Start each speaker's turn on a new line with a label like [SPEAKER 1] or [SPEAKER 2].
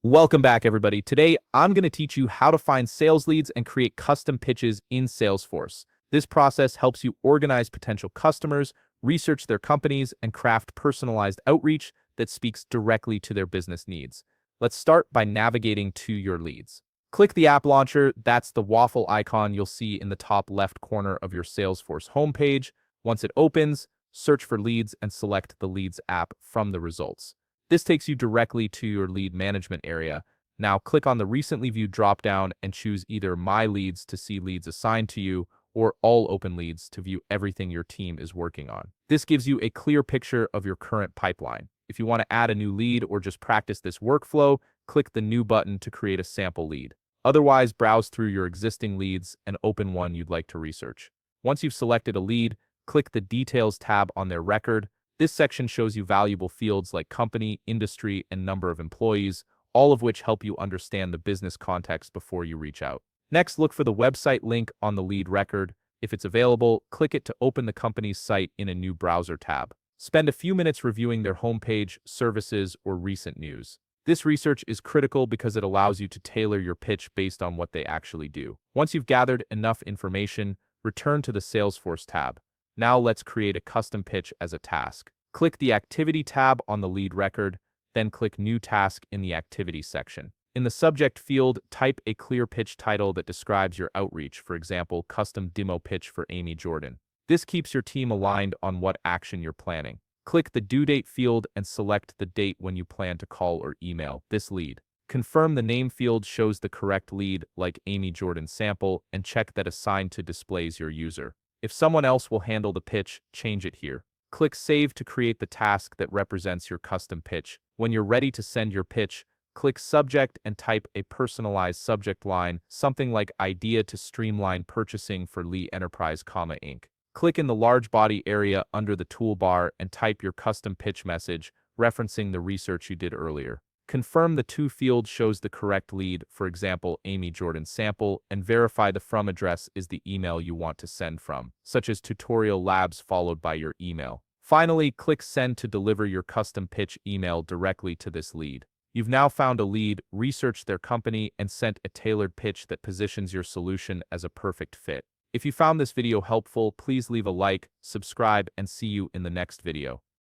[SPEAKER 1] Welcome back, everybody. Today, I'm going to teach you how to find sales leads and create custom pitches in Salesforce. This process helps you organize potential customers, research their companies, and craft personalized outreach that speaks directly to their business needs. Let's start by navigating to your leads. Click the app launcher. That's the waffle icon you'll see in the top left corner of your Salesforce homepage. Once it opens, search for leads and select the Leads app from the results. This takes you directly to your lead management area. Now click on the recently viewed dropdown and choose either My Leads to see leads assigned to you or All Open Leads to view everything your team is working on. This gives you a clear picture of your current pipeline. If you want to add a new lead or just practice this workflow, click the New button to create a sample lead. Otherwise, browse through your existing leads and open one you'd like to research. Once you've selected a lead, click the Details tab on their record. This section shows you valuable fields like company, industry, and number of employees, all of which help you understand the business context before you reach out. Next, look for the website link on the lead record. If it's available, click it to open the company's site in a new browser tab. Spend a few minutes reviewing their homepage, services, or recent news. This research is critical because it allows you to tailor your pitch based on what they actually do. Once you've gathered enough information, return to the Salesforce tab. Now let's create a custom pitch as a task. Click the Activity tab on the lead record, then click New Task in the Activity section. In the subject field, type a clear pitch title that describes your outreach, for example, Custom Demo Pitch for Amy Jordan. This keeps your team aligned on what action you're planning. Click the Due Date field and select the date when you plan to call or email this lead. Confirm the name field shows the correct lead, like Amy Jordan Sample, and check that Assigned to displays your user. If someone else will handle the pitch, change it here. Click Save to create the task that represents your custom pitch. When you're ready to send your pitch, click Subject and type a personalized subject line, something like Idea to Streamline Purchasing for Lee Enterprise, Inc. Click in the large body area under the toolbar and type your custom pitch message, referencing the research you did earlier. Confirm the to field shows the correct lead, for example, Amy Jordan Sample, and verify the from address is the email you want to send from, such as Tutorial Labs followed by your email. Finally, click Send to deliver your custom pitch email directly to this lead. You've now found a lead, researched their company, and sent a tailored pitch that positions your solution as a perfect fit. If you found this video helpful, please leave a like, subscribe, and see you in the next video.